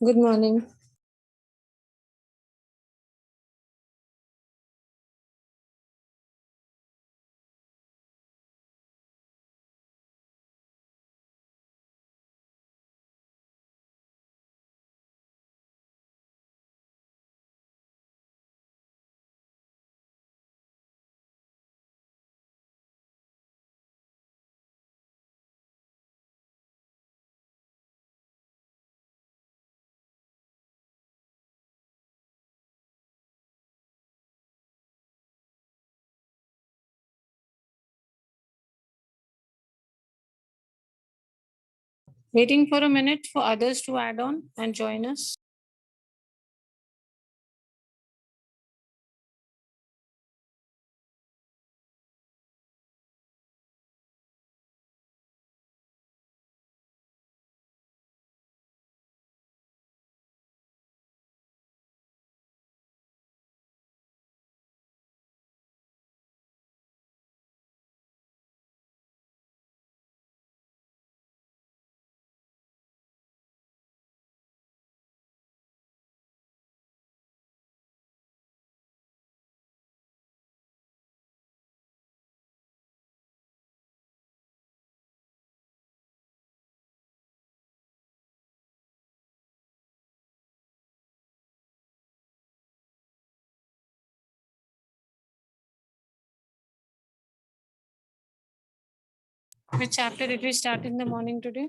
Good morning. Waiting for a minute for others to add on and join us. Which chapter did we start in the morning today?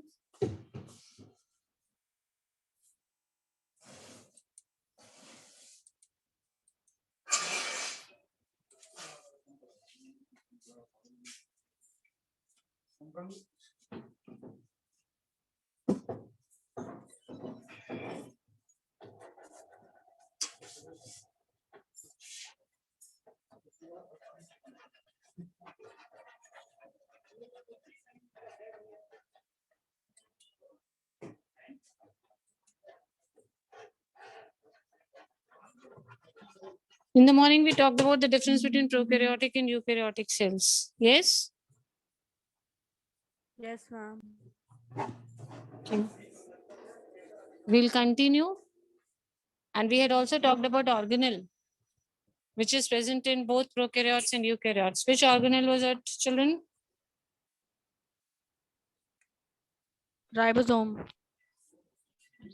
In the morning, we talked about the difference between prokaryotic and eukaryotic cells. Yes? Yes, ma'am. Okay. We'll continue. And we had also talked about organelle, which is present in both prokaryotes and eukaryotes. Which organelle was it, children? Ribosome.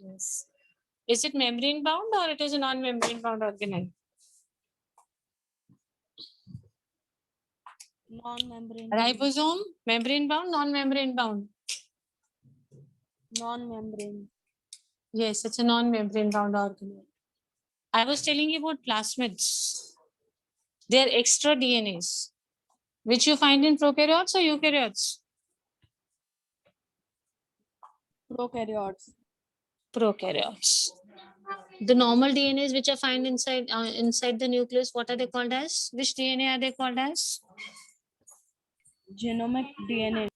Yes. Is it membrane bound or it is a non-membrane bound organelle? Non-membrane. Ribosome, membrane bound, non-membrane bound. Non-membrane. Yes, it's a non-membrane bound organelle. I was telling you about plasmids. They're extra DNAs, which you find in prokaryotes or eukaryotes? Prokaryotes. Prokaryotes. The normal DNAs which are found inside the nucleus, what are they called as? Which DNA are they called as? Genomic DNA.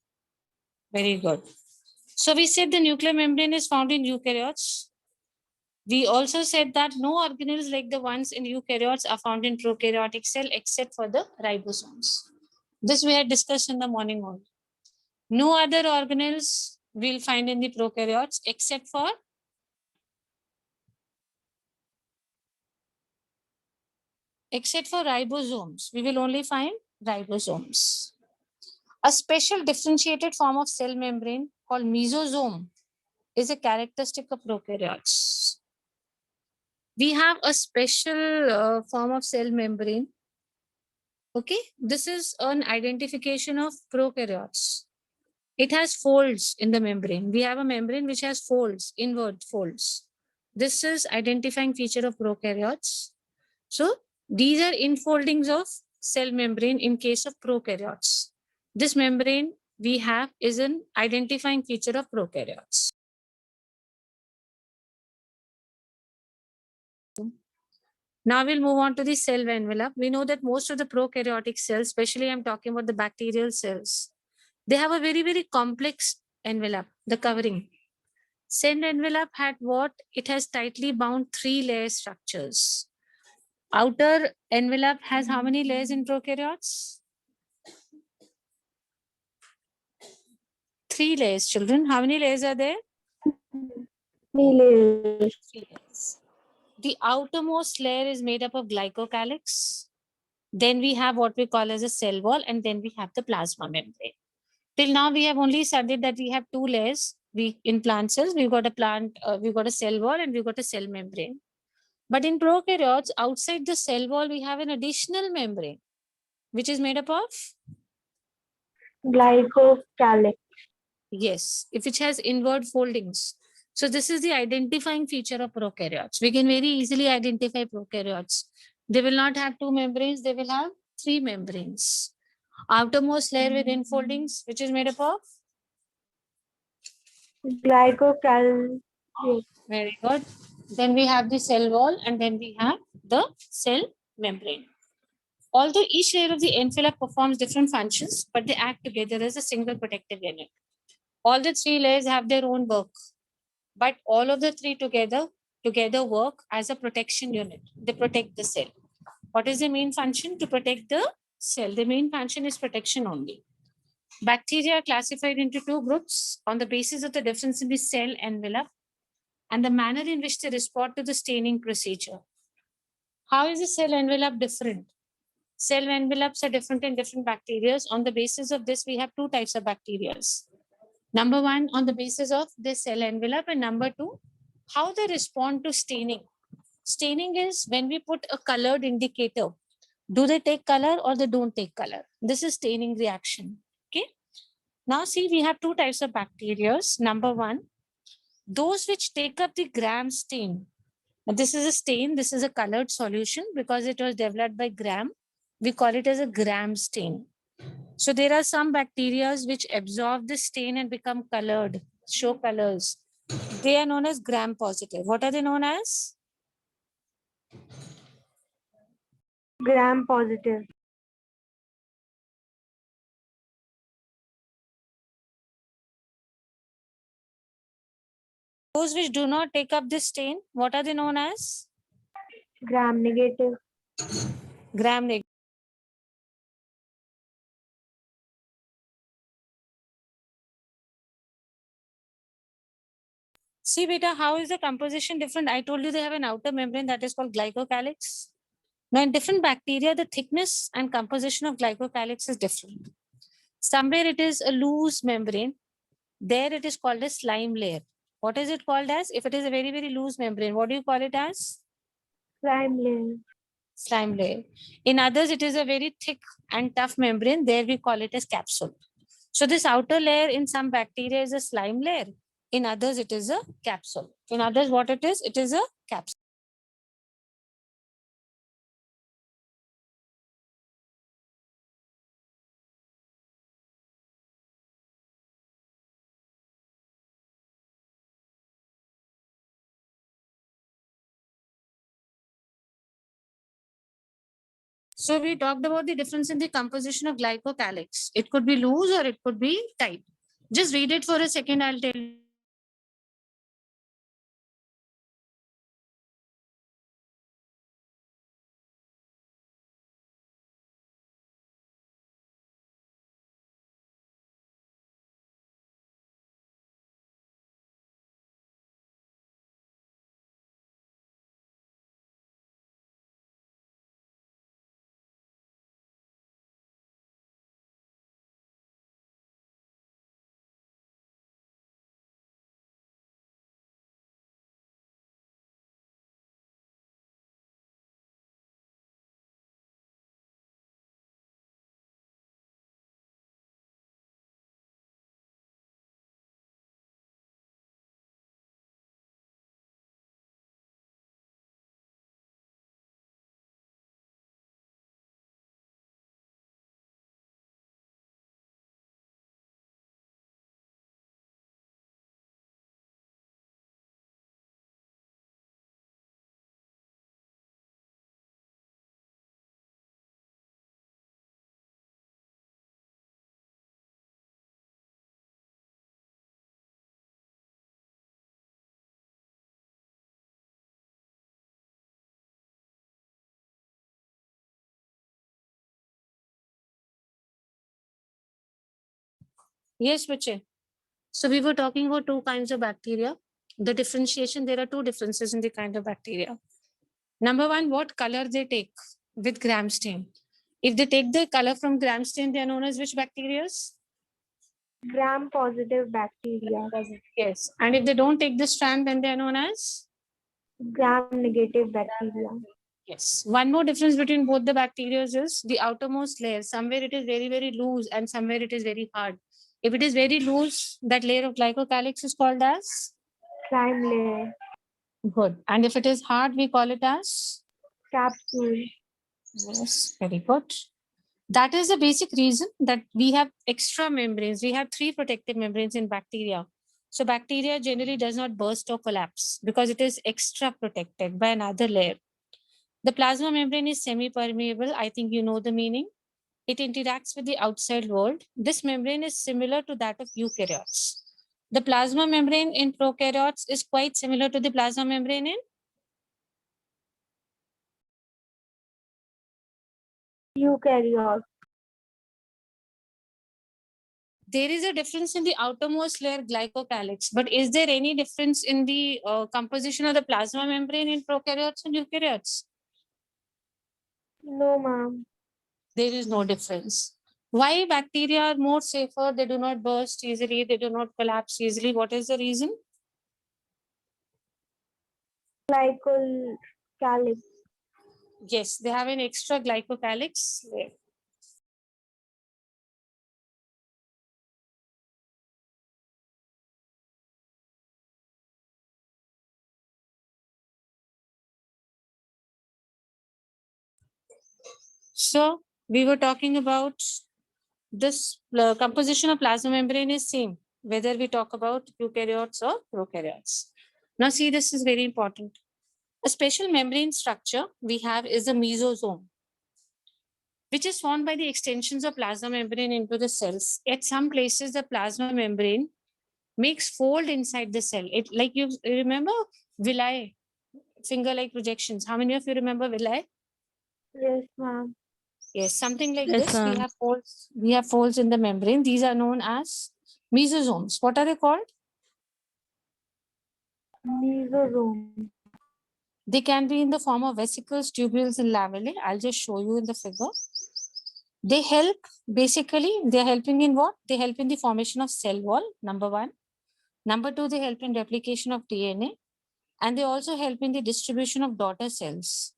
Very good. So we said the nuclear membrane is found in eukaryotes. We also said that no organelles like the ones in eukaryotes are found in prokaryotic cell except for the ribosomes. This we had discussed in the morning only. No other organelles we'll find in the prokaryotes except for ribosomes. We will only find ribosomes. A special differentiated form of cell membrane called mesosome is a characteristic of prokaryotes. We have a special form of cell membrane. Okay, this is an identification of prokaryotes. It has folds in the membrane. We have a membrane which has folds, inward folds. This is identifying feature of prokaryotes. So these are infoldings of cell membrane in case of prokaryotes. This membrane we have is an identifying feature of prokaryotes. Now we'll move on to the cell envelope. We know that most of the prokaryotic cells, especially I'm talking about the bacterial cells, they have a very, very complex envelope, the covering. Cell envelope had what? It has tightly bound 3-layer structures. Outer envelope has how many layers in prokaryotes? 3 layers, children. How many layers are there? Three layers. 3 layers. The outermost layer is made up of glycocalyx. Then we have what we call as a cell wall, and then we have the plasma membrane. Till now, we have only studied that we have 2 layers. We in plant cells, we've got a cell wall, and we've got a cell membrane. But in prokaryotes, outside the cell wall, we have an additional membrane, which is made up of, Glycocalyx. yes, if which has inward foldings. So this is the identifying feature of prokaryotes. We can very easily identify prokaryotes. They will not have 2 membranes, they will have 3 membranes. Outermost layer with infoldings, which is made up of, Glycocalyx. very good. Then we have the cell wall, and then we have the cell membrane. Although each layer of the envelope performs different functions, but they act together as a single protective unit. All the 3 layers have their own work, but all of the 3 together work as a protection unit. They protect the cell. What is the main function? To protect the cell. The main function is protection only. Bacteria are classified into 2 groups on the basis of the difference in the cell envelope and the manner in which they respond to the staining procedure. How is the cell envelope different? Cell envelopes are different in different bacteria. On the basis of this, we have 2 types of bacteria. Number 1, on the basis of the cell envelope, and number 2, how they respond to staining. Staining is when we put a colored indicator. Do they take color or they don't take color? This is staining reaction. Okay. Now see, we have 2 types of bacteria. Number 1, those which take up the Gram stain. Now, this is a stain. This is a colored solution because it was developed by Gram. We call it as a Gram stain. So there are some bacteria which absorb the stain and become colored, show colors. They are known as Gram positive. What are they known as? Gram positive. Those which do not take up this stain, what are they known as? Gram negative. Gram negative. See, beta, how is the composition different? I told you they have an outer membrane that is called glycocalyx. Now, in different bacteria, the thickness and composition of glycocalyx is different. Somewhere it is a loose membrane. There it is called a slime layer. What is it called as? If it is a very, very loose membrane, what do you call it as? Slime layer. Slime layer. In others, it is a very thick and tough membrane. There we call it as capsule. So this outer layer in some bacteria is a slime layer. In others, it is a capsule. In others, what it is? It is a capsule. So we talked about the difference in the composition of glycocalyx. It could be loose or it could be tight. Just read it for a second. I'll tell you. Yes, Viche. So we were talking about 2 kinds of bacteria. the differentiation, there are two differences in the kind of bacteria. Number one, what color they take with gram stain. If they take the color from gram stain, they are known as which bacteria? Gram positive bacteria. Yes. And if they don't take the strand, then they are known as? Gram negative bacteria. Yes. One more difference between both the bacteria is the outermost layer. Somewhere it is very, very loose and somewhere it is very hard. If it is very loose, that layer of glycocalyx is called as? Slime layer. Good. And if it is hard, we call it as? Capsule. Yes, very good. That is the basic reason that we have extra membranes. We have three protective membranes in bacteria. So bacteria generally does not burst or collapse because it is extra protected by another layer. The plasma membrane is semi-permeable. I think you know the meaning. It interacts with the outside world. This membrane is similar to that of eukaryotes. The plasma membrane in prokaryotes is quite similar to the plasma membrane in? Eukaryote. There is a difference in the outermost layer glycocalyx, but is there any difference in the composition of the plasma membrane in prokaryotes and eukaryotes? No, ma'am. There is no difference. Why bacteria are more safer? They do not burst easily. They do not collapse easily. What is the reason? Glycocalyx. Yes, they have an extra glycocalyx layer. So we were talking about this composition of plasma membrane is same, whether we talk about eukaryotes or prokaryotes. Now see, this is very important. A special membrane structure we have is a mesosome, which is formed by the extensions of plasma membrane into the cells. At some places, the plasma membrane makes fold inside the cell. It like you remember villi, finger-like projections. How many of you remember villi? Yes, ma'am. Yes, something like Yes, this. ma'am. We have folds. We have folds in the membrane. These are known as mesosomes. What are they called? Mesosome. They can be in the form of vesicles, tubules, and lamellae. I'll just show you in the figure. They help, basically, they're helping in what? They help in the formation of cell wall, number one. Number two, they help in replication of DNA. And they also help in the distribution of daughter cells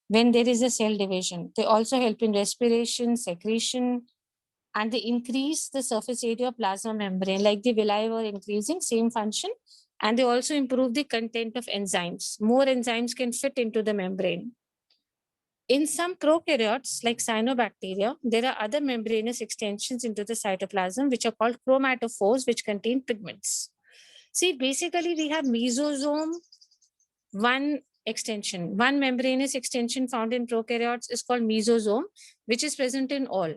when there is a cell division. They also help in respiration, secretion, and they increase the surface area of plasma membrane, like the villi were increasing, same function. And they also improve the content of enzymes. More enzymes can fit into the membrane. In some prokaryotes, like cyanobacteria, there are other membranous extensions into the cytoplasm, which are called chromatophores, which contain pigments. See, basically, we have mesosome, one extension, one membranous extension found in prokaryotes is called mesosome, which is present in all.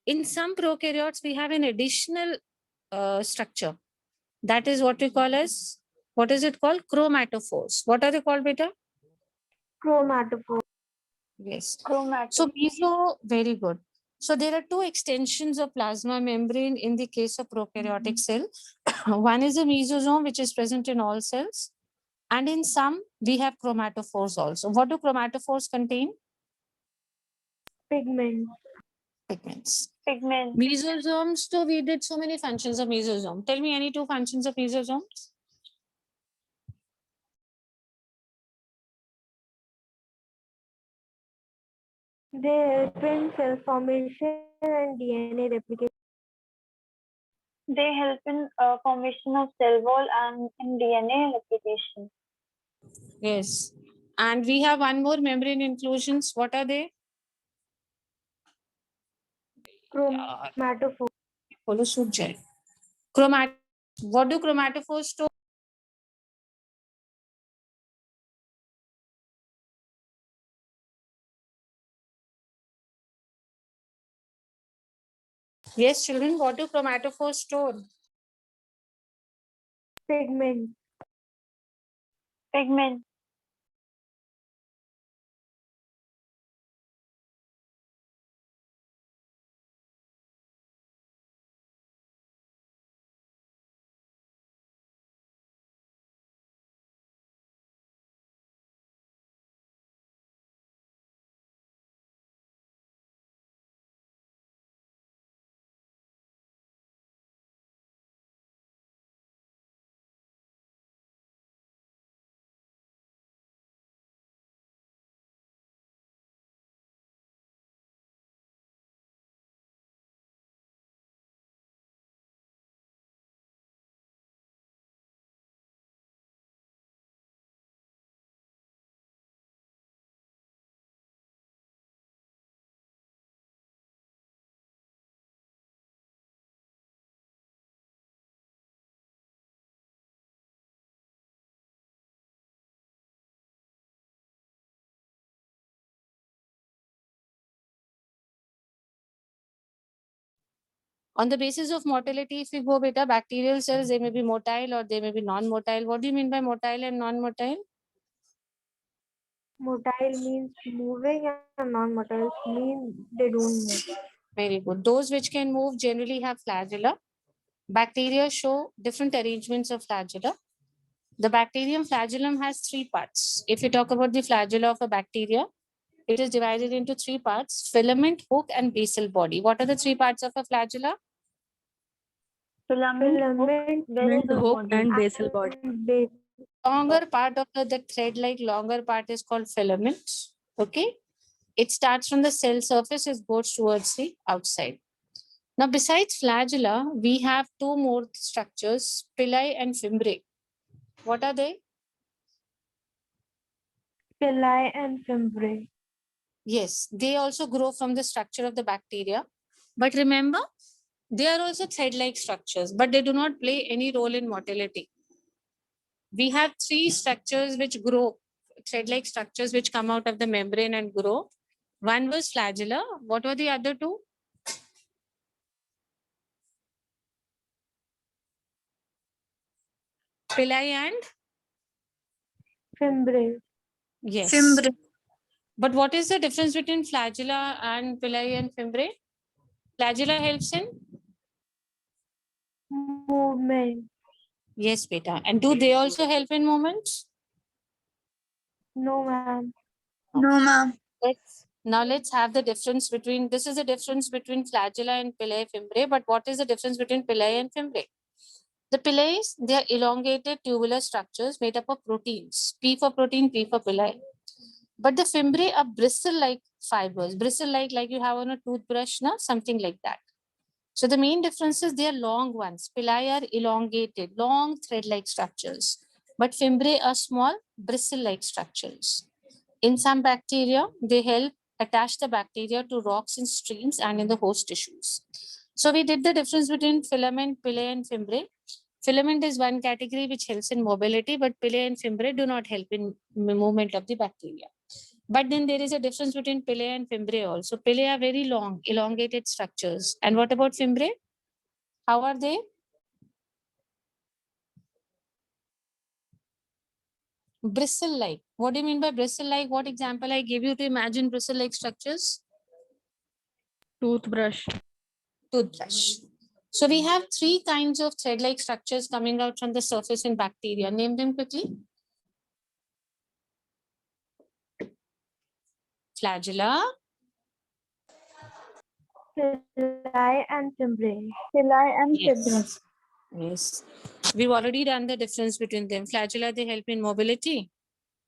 In some prokaryotes, we have an additional structure. That is what we call as, what is it called? Chromatophores. What are they called, beta? Chromatophore. Yes. Chromatophore. So meso, very good. So there are two extensions of plasma membrane in the case of prokaryotic cell. One is a mesosome, which is present in all cells. And in some, we have chromatophores also. What do chromatophores contain? Pigment. Pigments. Pigment. Mesosomes, too, we did so many functions of mesosome. Tell me any two functions of mesosomes. They help in cell formation and DNA replication. They help in formation of cell wall and in DNA replication. Yes. And we have one more membrane inclusions. What are they? Chromatophore. Chromat. What do chromatophores store? Yes, children, what do chromatophores store? Pigment. Pigment. On the basis of motility, if we go beta, bacterial cells, they may be motile or they may be non-motile. What do you mean by motile and non-motile? Motile means moving and non-motile means they don't move. Very good. Those which can move generally have flagella. Bacteria show different arrangements of flagella. The bacterium flagellum has three parts. If you talk about the flagella of a bacteria, it is divided into three parts: filament, hook, and basal body. What are the three parts of a flagella? Filament, hook, Filament, basal hook body. and basal body. and base. Longer part of the thread-like longer part is called filament. Okay. It starts from the cell surface, it goes towards the outside. Now, besides flagella, we have two more structures, pili and fimbriae. What are they? Pili and fimbriae. Yes, they also grow from the structure of the bacteria. But remember, they are also thread-like structures, but they do not play any role in motility. We have three structures which grow, thread-like structures which come out of the membrane and grow. One was flagella. What were the other two? Pili and? Fimbriae. Yes. Fimbriae. But what is the difference between flagella and pili and fimbriae? Flagella helps in? Movement. Yes, beta. And do they also help in movements? No, ma'am. No, ma'am. Let's have the difference between, this is the difference between flagella and pili fimbriae, but what is the difference between pili and fimbriae? The pili, they are elongated tubular structures made up of proteins. P for protein, P for pili. But the fimbriae are bristle-like fibers, bristle-like you have on a toothbrush, na? Something like that. So the main difference is they are long ones. Pili are elongated, long thread-like structures. But fimbriae are small, bristle-like structures. In some bacteria, they help attach the bacteria to rocks in streams and in the host tissues. So we did the difference between filament, pili, and fimbriae. Filament is one category which helps in mobility, but pili and fimbriae do not help in movement of the bacteria. But then there is a difference between pili and fimbriae also. Pili are very long, elongated structures. And what about fimbriae? How are they? Bristle-like. What do you mean by bristle-like? What example I gave you to imagine bristle-like structures? Toothbrush. Toothbrush. So we have three kinds of thread-like structures coming out from the surface in bacteria. Name them quickly. Flagella, Pili and fimbriae. Pili and yes. fimbriae. Yes. We've already done the difference between them. Flagella, they help in mobility,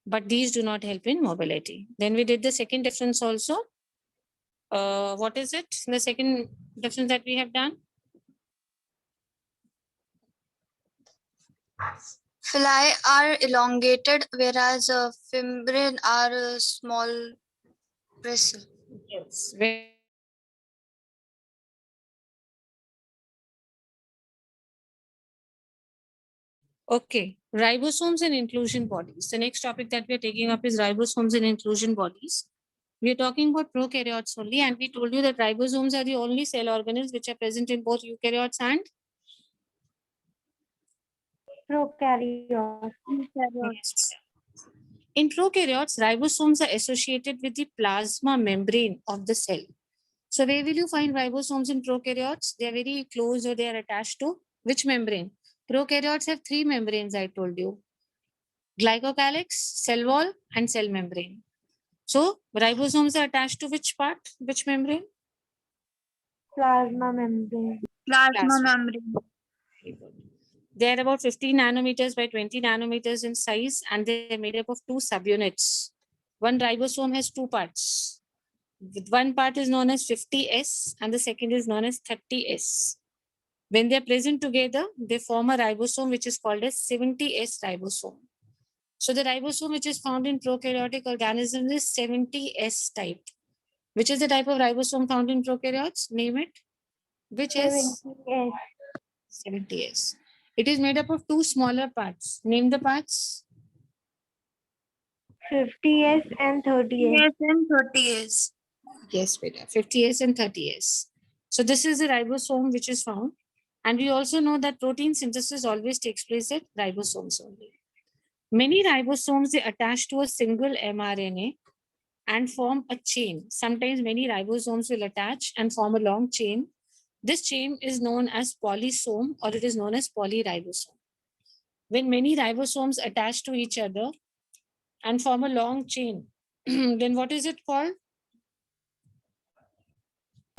but these do not help in mobility. Then we did the second difference also. What is it? The second difference that we have done? Pili are elongated, whereas fimbriae are small bristle. Yes. Okay, ribosomes and inclusion bodies. The next topic that we are taking up is ribosomes and inclusion bodies. We are talking about prokaryotes only, and we told you that ribosomes are the only cell organelles which are present in both eukaryotes and Prokaryotes. yes. In prokaryotes, ribosomes are associated with the plasma membrane of the cell. So where will you find ribosomes in prokaryotes? They are very close or they are attached to which membrane? Prokaryotes have three membranes, I told you. Glycocalyx, cell wall, and cell membrane. So ribosomes are attached to which part? Which membrane? Plasma membrane. Plasma membrane. They are about 15 nanometers by 20 nanometers in size, and they are made up of two subunits. One ribosome has two parts. One part is known as 50S and the second is known as 30S. When they are present together, they form a ribosome which is called as 70S ribosome. So the ribosome which is found in prokaryotic organisms is 70S type. Which is the type of ribosome found in prokaryotes? Name it. Which is 70S. 70S. It is made up of two smaller parts. Name the parts. 50S and 30S. Yes, and 30S. Yes, beta. 50S and 30S. So this is the ribosome which is found. And we also know that protein synthesis always takes place at ribosomes only. Many ribosomes, they attach to a single mRNA and form a chain. Sometimes many ribosomes will attach and form a long chain. This chain is known as polysome, or it is known as polyribosome. When many ribosomes attach to each other and form a long chain, then what is it called?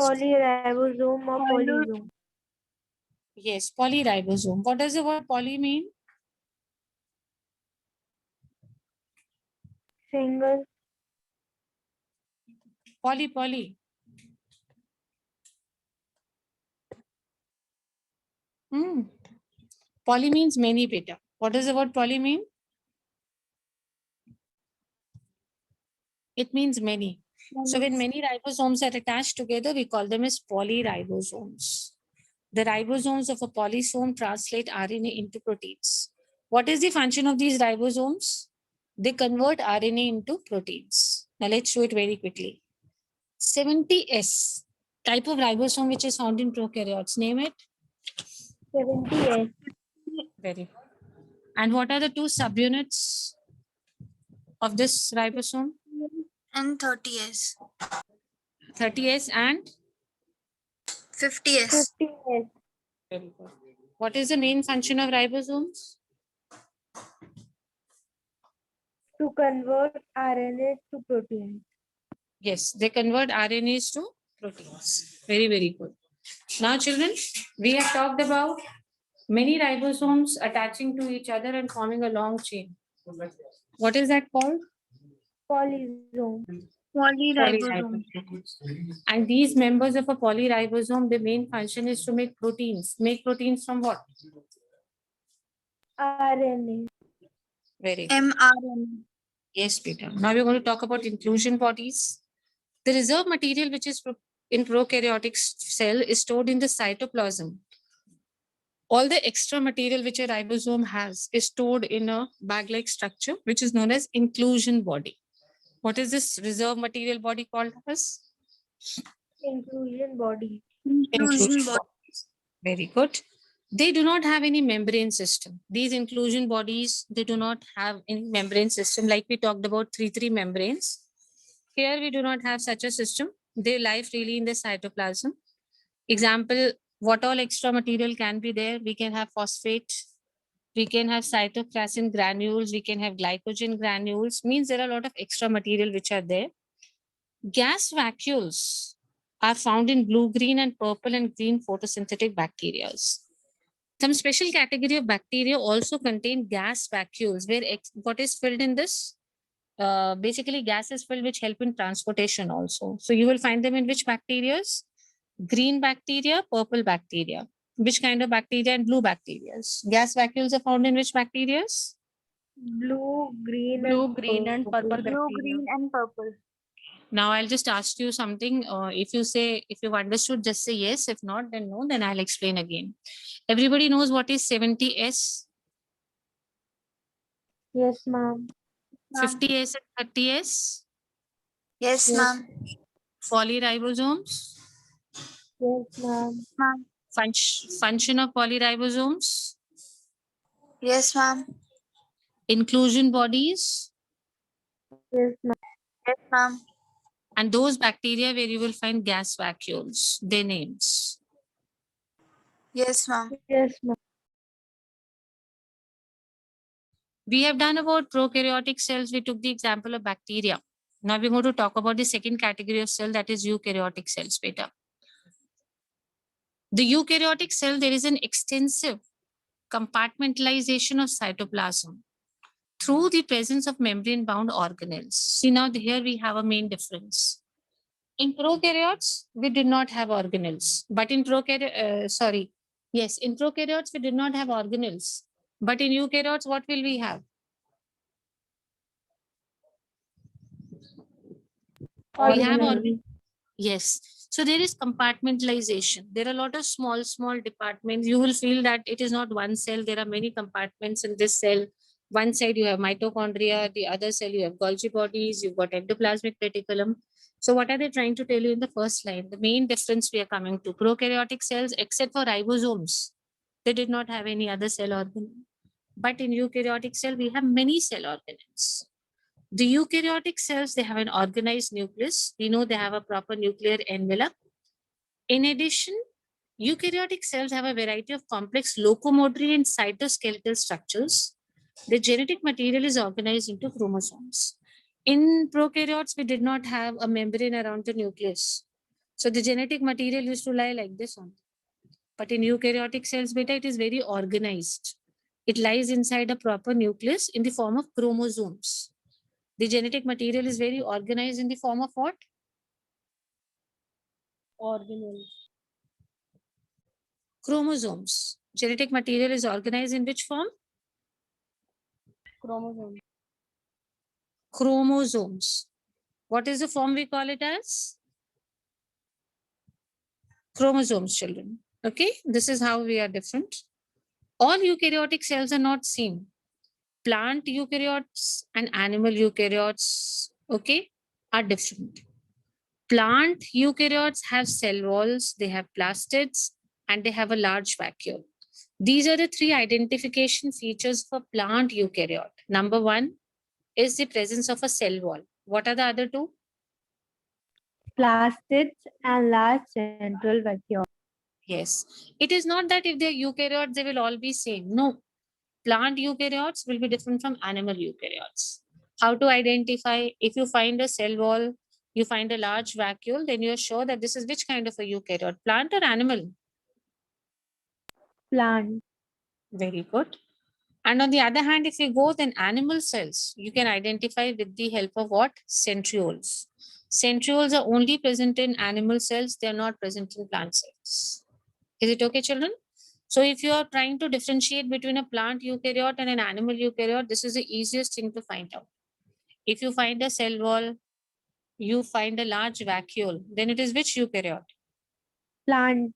Polyribosome or polysome. Yes, polyribosome. What does the word poly mean? Single. Poly. Poly means many, beta. What does the word poly mean? It means many. So when many ribosomes are attached together, we call them as polyribosomes. The ribosomes of a polysome translate RNA into proteins. What is the function of these ribosomes? They convert RNA into proteins. Now let's show it very quickly. 70S, type of ribosome which is found in prokaryotes. Name it. 70S. Very good. And what are the two subunits of this ribosome? And 30s. 30S and 50s. 50S. very good. What is the main function of ribosomes? To convert RNA to proteins. Yes, they convert RNAs to proteins. Very, very good. Now, children, we have talked about many ribosomes attaching to each other and forming a long chain. What is that called? Polysome. Polyribosome. And these members of a polyribosome, the main function is to make proteins. Make proteins from what? RNA. Very good. mRNA. Yes, Peter. Now we're going to talk about inclusion bodies. The reserve material which is in prokaryotic cell is stored in the cytoplasm. All the extra material which a ribosome has is stored in a bag-like structure, which is known as inclusion body. What is this reserve material body called as? Inclusion body. Inclusion body. Very good. They do not have any membrane system. These inclusion bodies, they do not have any membrane system. Like we talked about 3 membranes. Here we do not have such a system. They lie freely in the cytoplasm. Example, what all extra material can be there? We can have phosphate, we can have cytokeratin granules, we can have glycogen granules. Means there are a lot of extra material which are there. Gas vacuoles are found in blue, green, and purple and green photosynthetic bacteria. Some special category of bacteria also contain gas vacuoles, where what is filled in this? Basically, gas is filled which help in transportation also. So you will find them in which bacteria? Green bacteria, purple bacteria. Which kind of bacteria? And blue bacteria. Gas vacuoles are found in which bacteria? Blue, green, Blue, green, and purple Blue, bacteria. green, and purple. Now I'll just ask you something. If you've understood, just say yes. If not, then no. Then I'll explain again. Everybody knows what is 70S, Yes, ma'am. 50S, and 30S? Yes, Yes. ma'am. Polyribosomes. Yes, ma'am. Ma'am. Function of polyribosomes. Yes, ma'am. Inclusion bodies. Yes, ma'am. Yes, ma'am. And those bacteria where you will find gas vacuoles, their names. Yes, ma'am. Yes, ma'am. We have done about prokaryotic cells. We took the example of bacteria. Now we're going to talk about the second category of cell, that is eukaryotic cells, beta. The eukaryotic cell, there is an extensive compartmentalization of cytoplasm through the presence of membrane-bound organelles. See, now here we have a main difference. In prokaryotes, we did not have organelles, but in prokaryotes, we did not have organelles, but in eukaryotes, what will we have? We have Organelles. Yes. So there is compartmentalization. There are a lot of small departments. You will feel that it is not one cell. There are many compartments in this cell. One side you have mitochondria, the other cell you have Golgi bodies, you've got endoplasmic reticulum. So what are they trying to tell you in the first line? The main difference we are coming to prokaryotic cells, except for ribosomes, they did not have any other cell organ. But in eukaryotic cell, we have many cell organelles. The eukaryotic cells, they have an organized nucleus. We know they have a proper nuclear envelope. In addition, eukaryotic cells have a variety of complex locomotory and cytoskeletal structures. The genetic material is organized into chromosomes. In prokaryotes, we did not have a membrane around the nucleus. So the genetic material used to lie like this on. But in eukaryotic cells, beta, it is very organized. It lies inside a proper nucleus in the form of chromosomes. The genetic material is very organized in the form of what? Organelles. Chromosomes. Genetic material is organized in which form? Chromosome. Chromosomes. What is the form we call it as? Chromosomes, children. Okay, this is how we are different. All eukaryotic cells are not same. Plant eukaryotes and animal eukaryotes, okay, are different. Plant eukaryotes have cell walls, they have plastids, and they have a large vacuole. These are the three identification features for plant eukaryote. Number one is the presence of a cell wall. What are the other two? Plastids and large central vacuole. Yes. It is not that if they're eukaryotes, they will all be same. No. Plant eukaryotes will be different from animal eukaryotes. How to identify? If you find a cell wall, you find a large vacuole, then you're sure that this is which kind of a eukaryote, plant or animal? Plant. Very good. And on the other hand, if you go then animal cells, you can identify with the help of what? Centrioles. Centrioles are only present in animal cells. They are not present in plant cells. Is it okay, children? So if you are trying to differentiate between a plant eukaryote and an animal eukaryote, this is the easiest thing to find out. If you find a cell wall, you find a large vacuole, then it is which eukaryote? Plant.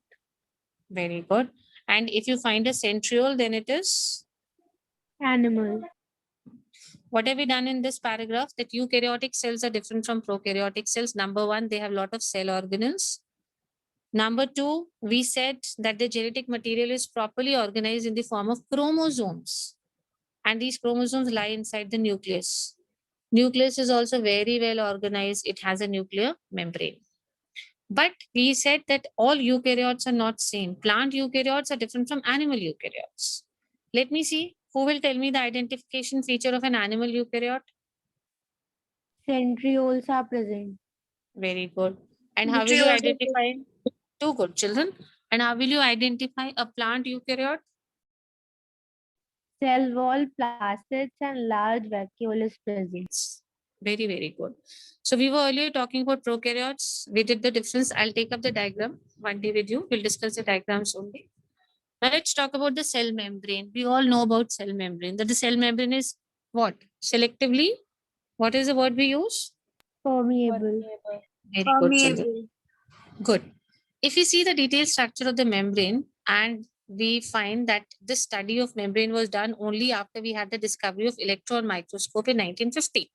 Very good. And if you find a centriole, then it is? Animal. What have we done in this paragraph? That eukaryotic cells are different from prokaryotic cells. Number one, they have a lot of cell organelles. Number two, we said that the genetic material is properly organized in the form of chromosomes. And these chromosomes lie inside the nucleus. Nucleus is also very well organized. It has a nuclear membrane. But we said that all eukaryotes are not same. Plant eukaryotes are different from animal eukaryotes. Let me see. Who will tell me the identification feature of an animal eukaryote? Centrioles are present. Very good. And how will you identify? Two good children. And how will you identify a plant eukaryote? Cell wall, plastids, and large vacuole is present. Very, very good. So we were earlier talking about prokaryotes. We did the difference. I'll take up the diagram one day with you. We'll discuss the diagrams only. Now let's talk about the cell membrane. We all know about cell membrane. That the cell membrane is what? Selectively? What is the word we use? Permeable. Very good, children. Good. If you see the detailed structure of the membrane, and we find that the study of membrane was done only after we had the discovery of electron microscope in 1950.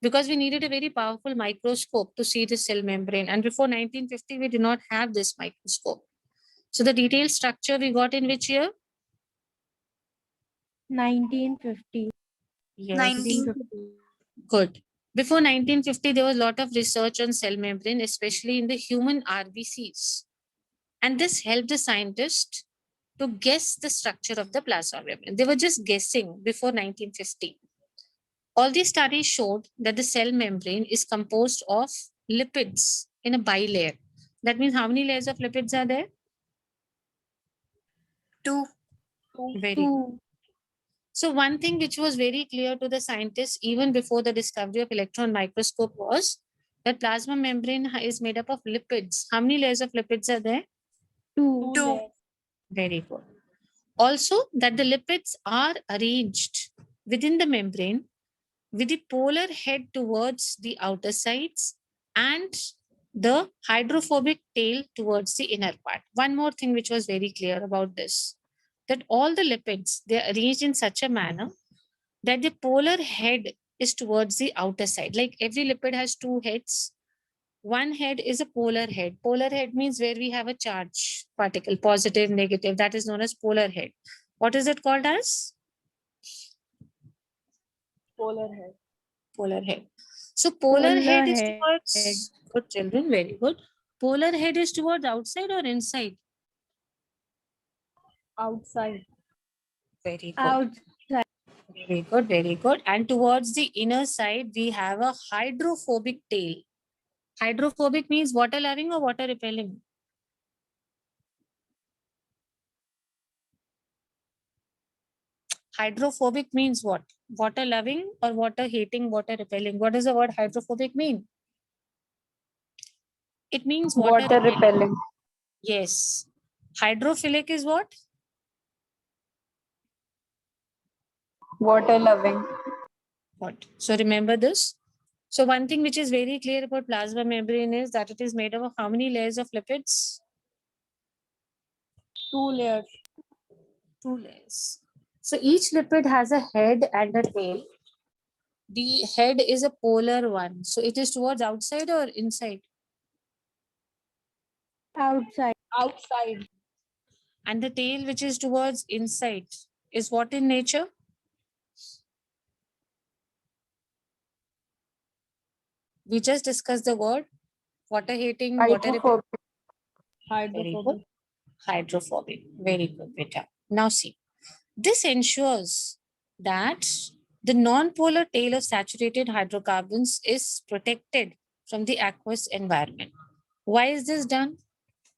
Because we needed a very powerful microscope to see the cell membrane. And before 1950, we did not have this microscope. So the detailed structure we got in which year? 1950. Yes. 1950. Good. Before 1950, there was a lot of research on cell membrane, especially in the human RBCs. And this helped the scientists to guess the structure of the plasma membrane. They were just guessing before 1950. All these studies showed that the cell membrane is composed of lipids in a bilayer. That means how many layers of lipids are there? 2. Very good. Two. So one thing which was very clear to the scientists even before the discovery of electron microscope was that plasma membrane is made up of lipids. How many layers of lipids are there? Two. Two. Very good. Also that the lipids are arranged within the membrane with the polar head towards the outer sides and the hydrophobic tail towards the inner part. One more thing which was very clear about this, that all the lipids, they are arranged in such a manner that the polar head is towards the outer side. Like every lipid has two heads. One head is a polar head. Polar head means where we have a charge particle, positive, negative. That is known as polar head. What is it called as? Polar head. Polar head. So polar head is head. towards, good children, very good. Polar head is towards outside or inside? Outside. Very good. Outside. Very good, very good. And towards the inner side, we have a hydrophobic tail. Hydrophobic means water loving or water repelling? Hydrophobic means what? Water loving or water hating, water repelling? What does the word hydrophobic mean? It means water repelling. Yes. Hydrophilic is what? Water loving. What? So remember this. So one thing which is very clear about plasma membrane is that it is made up of how many layers of lipids? 2 layers. 2 layers. So each lipid has a head and a tail. The head is a polar one. So it is towards outside or inside? Outside. Outside. And the tail which is towards inside is what in nature? We just discussed the word water hating, water repelling. Very good. Hydrophobic. Hydrophobic. Very good, beta. Now see, this ensures that the non-polar tail of saturated hydrocarbons is protected from the aqueous environment. Why is this done?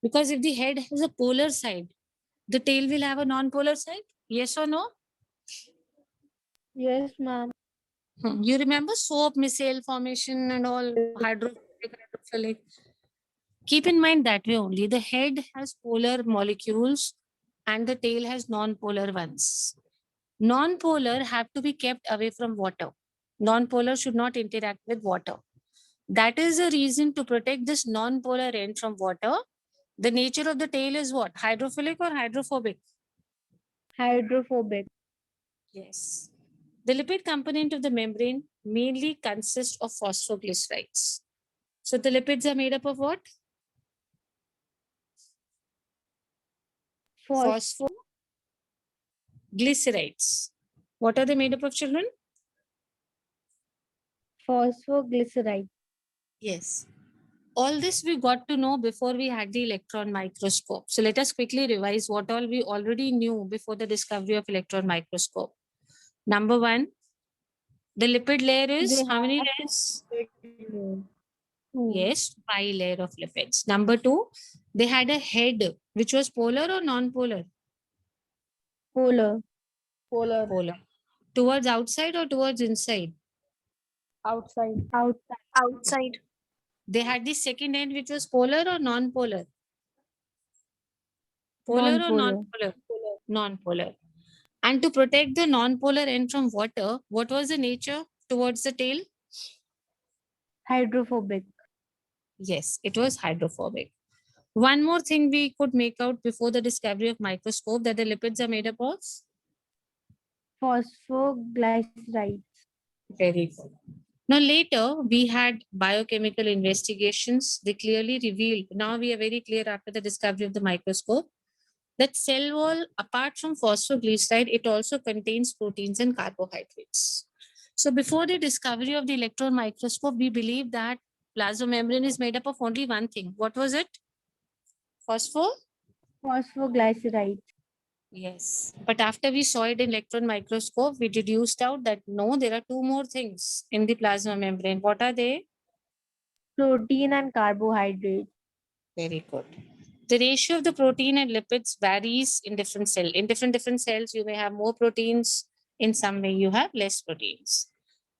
Because if the head has a polar side, the tail will have a non-polar side. Yes or no? Yes, ma'am. You remember soap, micelle formation and all hydrophobic, hydrophilic. Keep in mind that way only. The head has polar molecules and the tail has non-polar ones. Non-polar have to be kept away from water. Non-polar should not interact with water. That is the reason to protect this non-polar end from water. The nature of the tail is what? Hydrophilic or hydrophobic? Hydrophobic. Yes. The lipid component of the membrane mainly consists of phosphoglycerides. So the lipids are made up of what? Phosphoglycerides. What are they made up of, children? Phosphoglyceride. Yes. All this we got to know before we had the electron microscope. So let us quickly revise what all we already knew before the discovery of electron microscope. Number one, the lipid layer is They how many have layers? Two. Yes, bilayer of lipids. Number two, they had a head which was polar or non-polar? Polar. Polar. Polar. Towards outside or towards inside? Outside. Outside. Outside. They had the second end which was polar or non-polar? Polar or Non-polar. non-polar? Non-polar. And to protect the non-polar end from water, what was the nature towards the tail? Hydrophobic. Yes, it was hydrophobic. One more thing we could make out before the discovery of microscope, that the lipids are made up of? Phosphoglyceride. Very good. Now later we had biochemical investigations. They clearly revealed, now we are very clear after the discovery of the microscope, that cell wall, apart from phosphoglyceride, it also contains proteins and carbohydrates. So before the discovery of the electron microscope, we believe that plasma membrane is made up of only one thing. What was it? Phosphoglyceride. Yes. But after we saw it in electron microscope, we deduced out that no, there are two more things in the plasma membrane. What are they? Protein and carbohydrate. Very good. The ratio of the protein and lipids varies in different cells. In different cells, you may have more proteins. In some way, you have less proteins.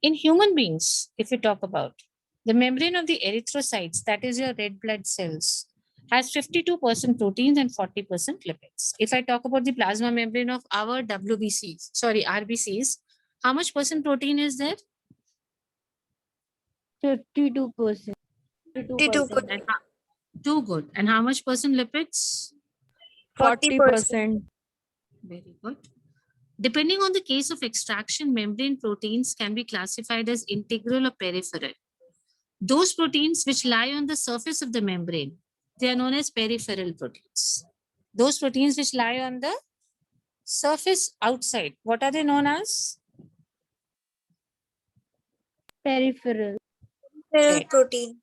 In human beings, if we talk about the membrane of the erythrocytes, that is your red blood cells, has 52% proteins and 40% lipids. If I talk about the plasma membrane of our RBCs, how much percent protein is there? 52%. 52%. And too good. And how much percent lipids? 40%. Very good. Depending on the case of extraction, membrane proteins can be classified as integral or peripheral. Those proteins which lie on the surface of the membrane, they are known as peripheral proteins. Those proteins which lie on the surface outside, what are they known as? Peripheral. Peripheral Okay. protein.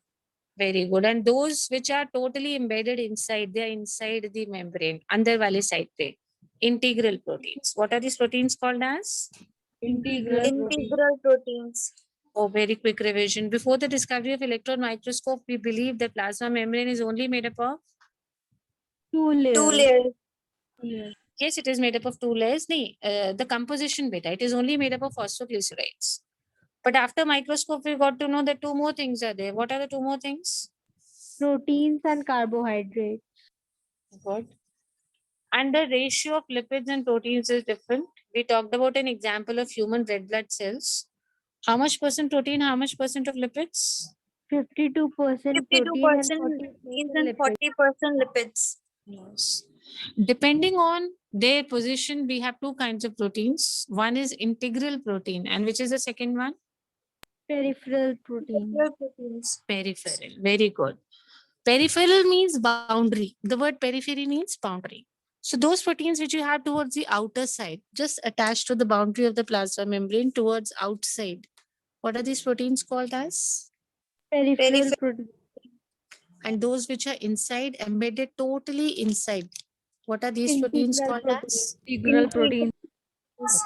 Very good. And those which are totally embedded inside, they are inside the membrane, अंदर वाले side पे, integral proteins. What are these proteins called as? Integral protein. Integral proteins. Oh, very quick revision. Before the discovery of electron microscope, we believed that plasma membrane is only made up of? Two layers. Two layers. Yes. Yes, it is made up of two layers. The composition beta, it is only made up of phosphoglycerides. But after microscope, we got to know that two more things are there. What are the two more things? Proteins and carbohydrates. Good. And the ratio of lipids and proteins is different. We talked about an example of human red blood cells. How much percent protein, how much percent of lipids? 52% 52% proteins and 40% lipids. Yes. Depending on their position, we have two kinds of proteins. One is integral protein, and which is the second one? Peripheral protein. Peripheral proteins. Peripheral. Very good. Peripheral means boundary. The word periphery means boundary. So those proteins which you have towards the outer side, just attached to the boundary of the plasma membrane towards outside. What are these proteins called as? Peripheral Peripheral. protein. And those which are inside, embedded totally inside. What are these proteins Integral called protein. as? Integral protein.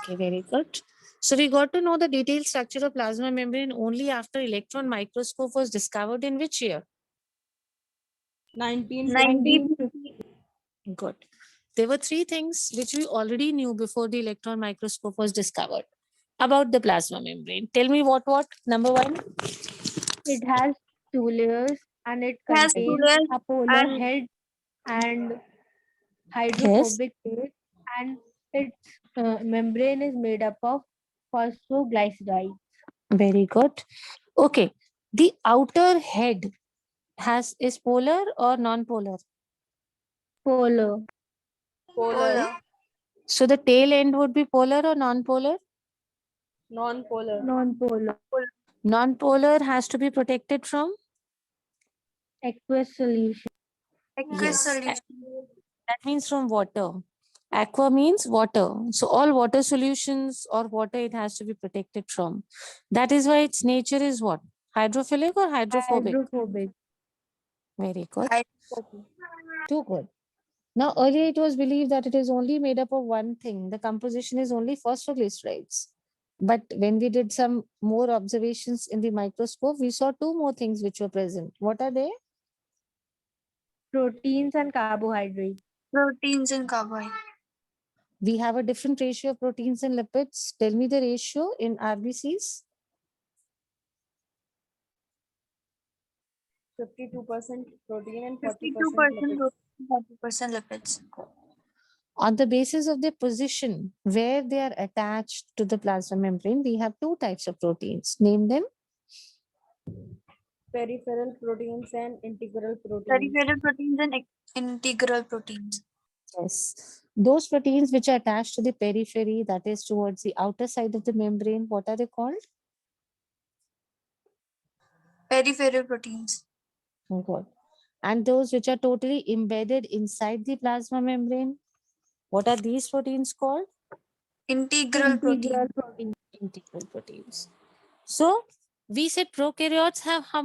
Okay, very good. So we got to know the detailed structure of plasma membrane only after electron microscope was discovered in which year? 1950. Good. There were three things which we already knew before the electron microscope was discovered about the plasma membrane. Tell me what? Number one. It has two layers and it Has two contains layers a polar and- head and hydrophobic tape, and its membrane is made up of phosphoglycerides. Very good. Okay. The outer head is polar or non-polar? Polar. Polar. So the tail end would be polar or non-polar? Non-polar. Non-polar. Non-polar has to be protected from? Aqueous solution. Aqueous Yes. solution. That means from water. Aqua means water. So all water solutions or water it has to be protected from. That is why its nature is what? Hydrophilic or hydrophobic? Hydrophobic. Very good. Hydrophobic. Too good. Now earlier it was believed that it is only made up of one thing. The composition is only phosphoglycerides. But when we did some more observations in the microscope, we saw two more things which were present. What are they? Proteins and carbohydrates. Proteins and carbohydrates. We have a different ratio of proteins and lipids. Tell me the ratio in RBCs. 52% protein and 52% 40% lipid. protein, 40% lipids. On the basis of their position, where they are attached to the plasma membrane, we have two types of proteins. Name them. Peripheral proteins and integral proteins. Peripheral proteins and integral proteins. Yes. Those proteins which are attached to the periphery, that is towards the outer side of the membrane, what are they called? Peripheral proteins. Good. And those which are totally embedded inside the plasma membrane, what are these proteins called? Integral proteins. Integral protein. Integral proteins. So we said prokaryotes have how